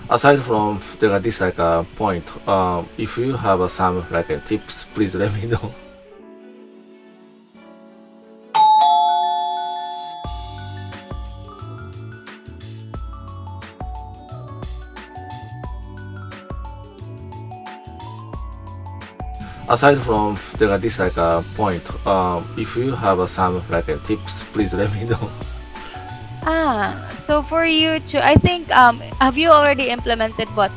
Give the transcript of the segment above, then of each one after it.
Aside from this point, if you have some tips, please let me know. Aside from this point, if you have some tips, please let me know. So for you to, I think, have you already implemented what?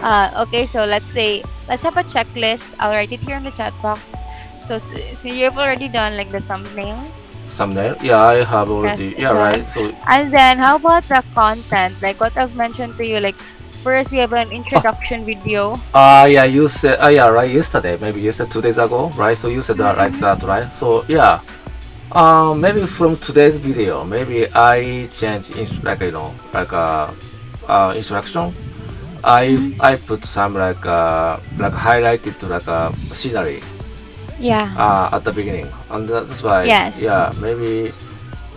Okay, so let's have a checklist. I'll write it here in the chat box. So you've already done like the thumbnail. Thumbnail? Yeah, I have already. Yes, Yeah, okay. right. So And then how about the content? Like what I've mentioned to you, like first we have an introduction video. yeah, you said, yeah, right. Yesterday, maybe 2 days ago, right? So you said that like that, right? So yeah, maybe from today's video, maybe I change instruction. I put some highlighted scenery Yeah. at the beginning, and that's why Yes. yeah, maybe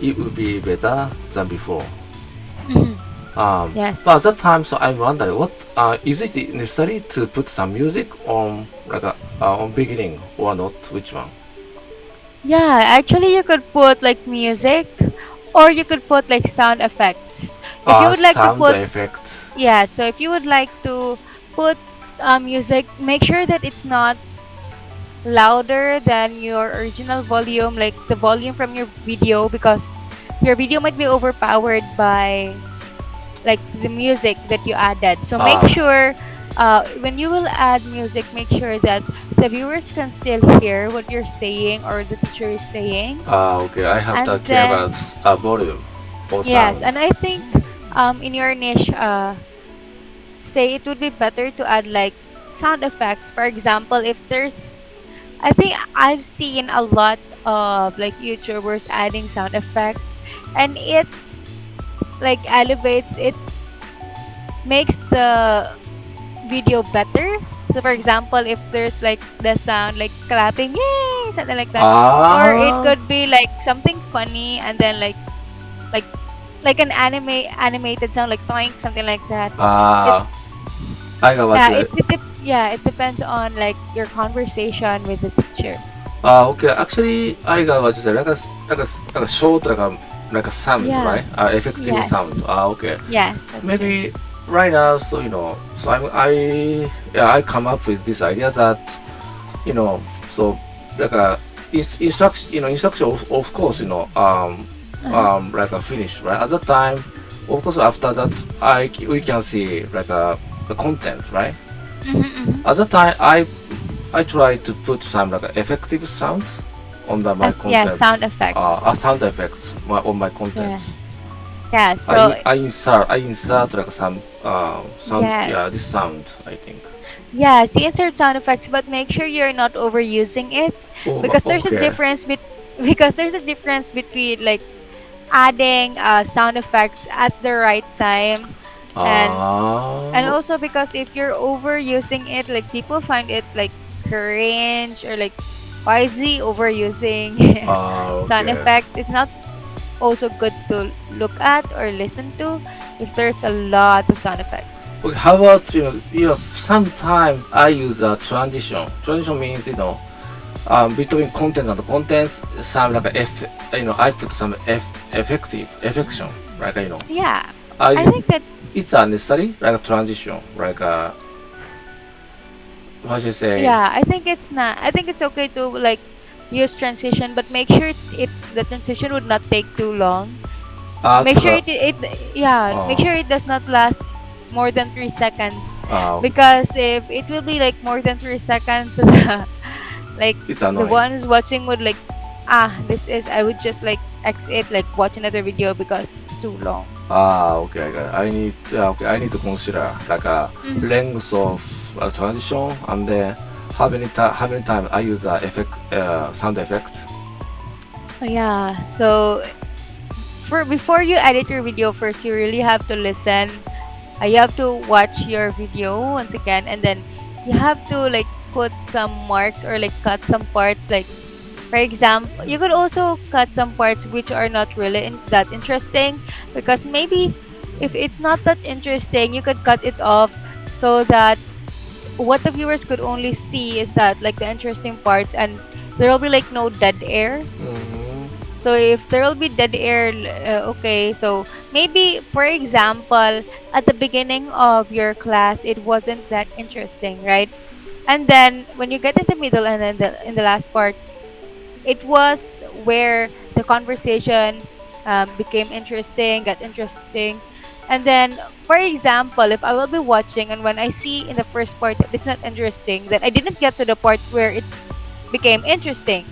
it would be better than before. Mhm. Yes. But at that time, so I'm wondering, what is it necessary to put some music on on beginning or not? Which one? Yeah, actually you could put like music or you could put like sound effects. If you would like to Sound put effect. Yeah, so if you would like to put music, make sure that it's not louder than your original volume, like the volume from your video, because your video might be overpowered by like the music that you added. So make Ah. sure when you will add music, make sure that the viewers can still hear what you're saying or the teacher is saying. Okay, I have to And care then about volume or yes, sound. and I think in your niche, say it would be better to add like sound effects. For example, if there's, I think I've seen a lot of like YouTubers adding sound effects, and it like elevates it, makes the video better. So for example, if there's like the sound like clapping, yay, something like that, or it Ah. could be like something funny and then like like an animated sound like toink, something like that. Ah. It's I got what yeah, you. yeah, it depends on like your conversation with the teacher. Okay. Actually, I got what you said. Like a short, like a sound, Yeah. right? Effective Yes. sound. Okay. Yes, that's true. Maybe right now, so so I come up with this idea that so like a instruction, instruction of course, like a finish, right? At that time, of course, after that, we can see the content, right? Mm-hmm. At that time, I try to put some effective sound on my Yeah, content. sound effects. Sound effects on my content. Yeah. So I insert some sound. yes. Yeah, this sound, I think. Yes, you insert sound effects, but make sure you're not overusing it Oh, because there's a okay. difference because there's a difference between like adding sound effects at the right time and Ah. also because if you're overusing it, like people find it like cringe or like why is he overusing sound Okay. effects. It's not also good to look at or listen to if there's a lot of sound effects. Okay, how about sometimes I use a transition. Transition means between contents and contents, some I put some effective affection, Yeah, I I think that it's unnecessary, like a transition, how should I say? yeah, I think it's not. I think it's okay to like use transition, but make sure the transition would not take too long. Make sure make sure it does not last more than 3 seconds. Because if it will be like more than 3 seconds, like it's the annoying. ones watching would like, this is. I would just like exit, like watch another video because it's too long. Okay, I got it. I need to consider Mhm. length of transition and then how many time I use sound effect. Yeah. So before you edit your video, first you really have to listen. You have to watch your video once again, and then you have to like put some marks or like cut some parts. Like for example, you could also cut some parts which are not really that interesting because maybe if it's not that interesting, you could cut it off so that what the viewers could only see is that like the interesting parts, and there will be like no dead air. Mm-hmm. So if there will be dead air, okay, so maybe for example, at the beginning of your class, it wasn't that interesting, right? And then when you get in the middle and then in the last part, it was where the conversation became interesting, got interesting. And then, for example, if I will be watching and when I see in the first part that it's not interesting, then I didn't get to the part where it became interesting.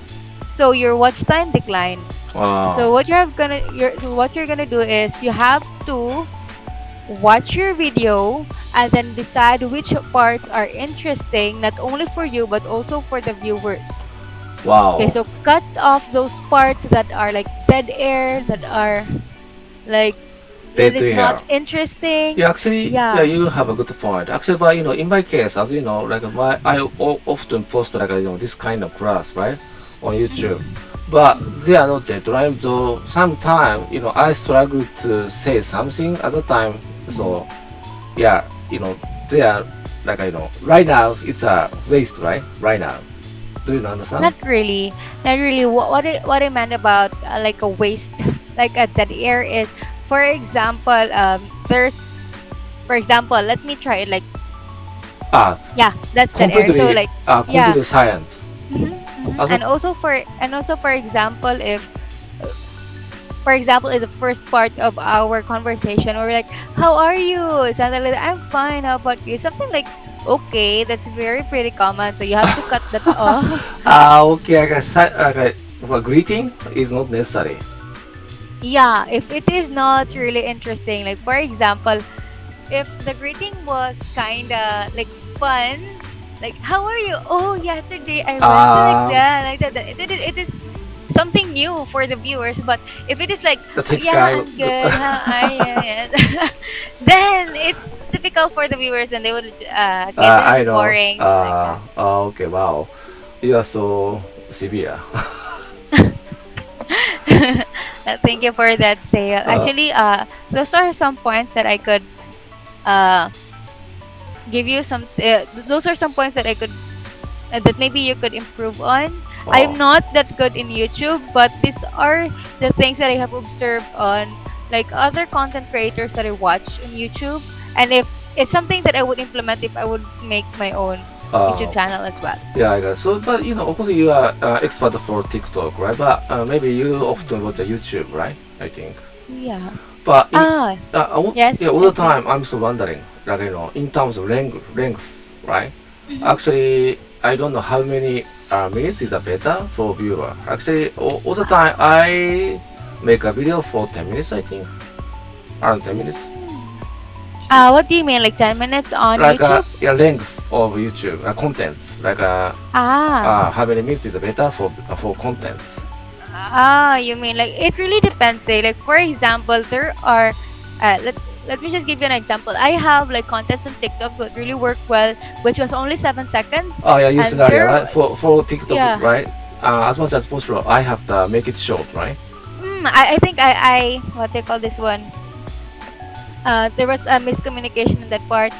So your watch time declined. Wow. So what you're gonna do is you have to watch your video and then decide which parts are interesting not only for you but also for the viewers. Okay, Wow. so cut off those parts that are like dead air, that are like that Dead is not air. interesting. Yeah, actually, yeah, Yeah. you have a good point. Actually, but in my case, as you know, often post this kind of class, right, on YouTube. Mhm. But they are not deadline. So sometimes, I struggle to say something at the time. So yeah, they are right now it's a waste, right? Right now. Do you understand? Not really. Not really. What I meant about like a waste, like a dead air is, for example, there's, for example, let me try it. Like, Ah, yeah, that's dead air. So like, yeah. completely science. As a, And also for example, if for example in the first part of our conversation we're like, how are you? Something like that, I'm fine, how about you? Something like, okay, that's very pretty common, so you have to cut that off. okay, well, greeting is not necessary. Yeah, if it is not really interesting, like for example, if the greeting was kinda like fun, like how are you? Oh, yesterday I went to like Uh, that, like that. It is something new for the viewers. But if it is like, the yeah, typical. I'm good, how are you? Then it's typical for the viewers, and they would okay, this I is know. boring, like that. Okay, wow. You are so severe. Thank you for that sale. uh, Actually, those are some points that I could uh give you some. Those are some points that I could that maybe you could improve on. I'm oh, not that good in YouTube, but these are the things that I have observed on like other content creators that I watch on YouTube. And if it's something that I would implement if I would make my own YouTube uh, channel as well. yeah, I guess. So, but of course, you are expert for TikTok, right? But maybe you often watch YouTube, right? I think. Yeah. But Ah, yeah, yes, all I the see. time I'm so wondering, in terms of length, right? Hmm. Actually, I don't know how many minutes is better for viewer. Actually, all the time I make a video for 10 minutes, I think, around 10 minutes. What do you mean, like 10 minutes on YouTube? Yeah, length of YouTube contents. Ah, How many minutes is better for contents? you mean like it really depends. Say, like for example, there are. Let me just give you an example. I have like contents on TikTok that really work well, which was only 7 seconds, Oh yeah, you and scenario, there, right? For TikTok, yeah. right? As much as possible, I have to make it short, right? I think I what they call this one. There was a miscommunication in that part.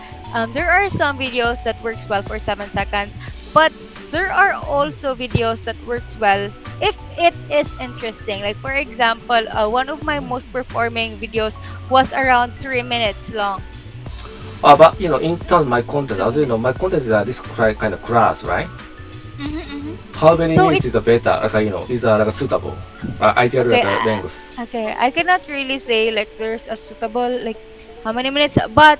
There are some videos that works well for 7 seconds, but there are also videos that works well if it is interesting. Like for example, one of my most performing videos was around 3 minutes long. But in terms of my content, as you know, my content is this kind of class, right? Mm-hmm, mm-hmm. How many So minutes it is better? Is suitable? Ideal okay. length. Okay, I cannot really say like there's a suitable like how many minutes, but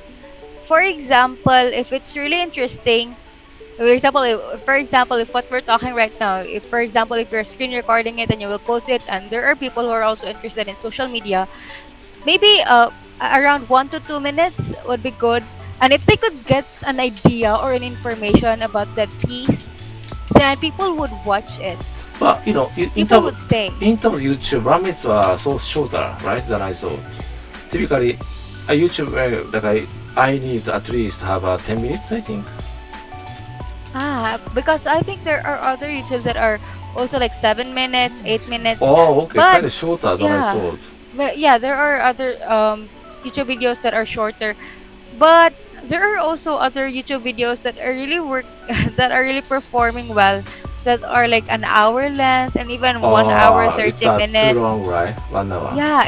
for example, if it's really interesting, if what we're talking right now, if for example if you're screen recording it and you will post it, and there are people who are also interested in social media, maybe around 1 to 2 minutes would be good. And if they could get an idea or an information about that piece, then people would watch it. But People would stay. in terms of YouTube, 1 minute are so shorter, right? Than I thought. Typically, a YouTube I need at least have 10 minutes, I think. Because I think there are other YouTubes that are also like 7 minutes, 8 minutes. Oh, okay, But kind of shorter than I yeah, thought. but yeah, there are other YouTube videos that are shorter. But there are also other YouTube videos that are really work that are really performing well, that are like an hour length and even 1 hour It's 30 too minutes. long, right? 1 hour. Yeah,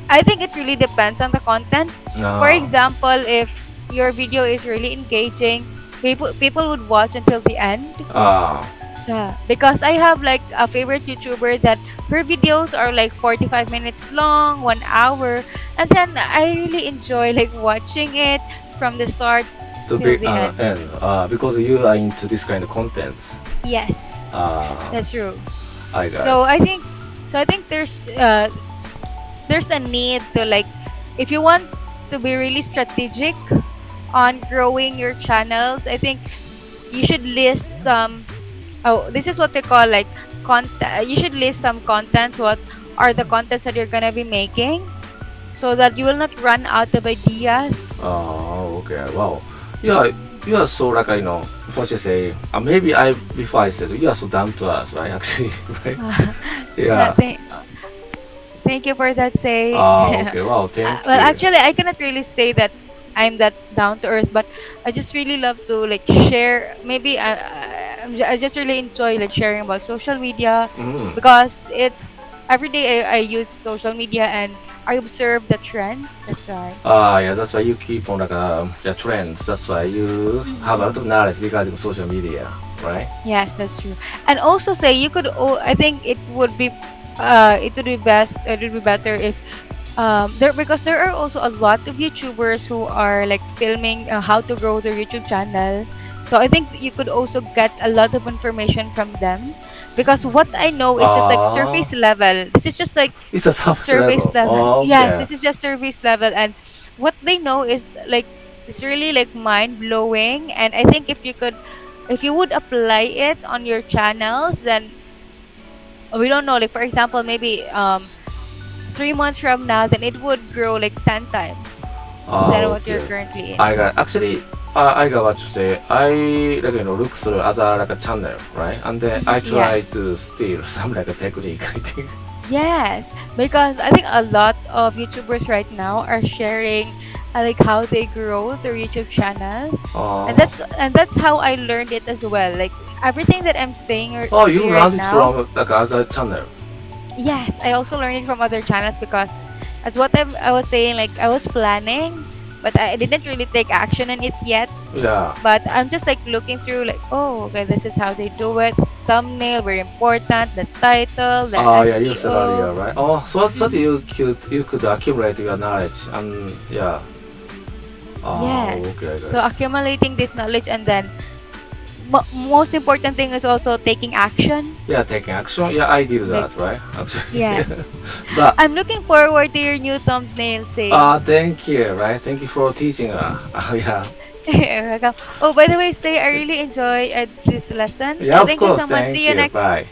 I think it really depends on the content. For No. example, if your video is really engaging, people would watch until the end. Ah, Yeah, because I have like a favorite YouTuber that her videos are like 45 minutes long, 1 hour, and then I really enjoy like watching it from the start to till be the end. end. Because you are into this kind of contents. Yes, Ah, that's true. I got So it. I think there's a need to like, if you want to be really strategic on growing your channels, I think you should list some. Oh, this is what they call like content. You should list some contents. What are the contents that you're gonna be making, so that you will not run out of ideas. Okay. Wow. Yeah, you are so like what you say. Maybe I before I said you are so down to us, right? Actually, right? Yeah, Yeah. thank you for that say. Okay. Wow. Thank Well, you. actually, I cannot really say that I'm that down to earth, but I just really love to like share. Maybe I just really enjoy like sharing about social media, Mm. because it's every day I use social media and I observe the trends. That's why. Yeah. That's why you keep on like the trends. That's why you have a lot of knowledge regarding social media, right? Yes, that's true. And also say you could. I think it would be best. It would be better if there, because there are also a lot of YouTubers who are like filming how to grow their YouTube channel. So I think you could also get a lot of information from them, because what I know is just like Uh, surface level. This is just like it's a surface surface level. level. Yes, Okay. this is just surface level, and what they know is like, it's really like mind blowing. And I think if you would apply it on your channels, then we don't know. Like for example, maybe 3 months from now, then it would grow like 10 times than what you're Okay. currently in. I got actually. I got what you say. I like look through other like a channel, right? And then I try Yes. to steal some like a technique. I think. Yes, because I think a lot of YouTubers right now are sharing like how they grow their YouTube channel, and Uh, that's how I learned it as well. Like everything that I'm saying oh, to you you right learned it now. from like other channel. Yes, I also learned it from other channels, because as what I was saying, like I was planning, but I didn't really take action on it yet. Yeah. But I'm just like looking through, like, oh, okay, this is how they do it. Thumbnail, very important. The title, the Oh, yeah. You said SEO. earlier, right? Oh, so Mhm. you could accumulate your knowledge and yeah. Oh, Yes. okay, I got So it. accumulating this knowledge, and then most important thing is also taking action. Yeah, taking action. Yeah, I did Like, that, right? Actually. yes. But I'm looking forward to your new thumbnail, say. thank you, right? Thank you for teaching. Yeah. You're welcome. Oh, by the way, say I really enjoy this lesson. Yeah, of Thank you course. so much. See Thank you you. next. Bye.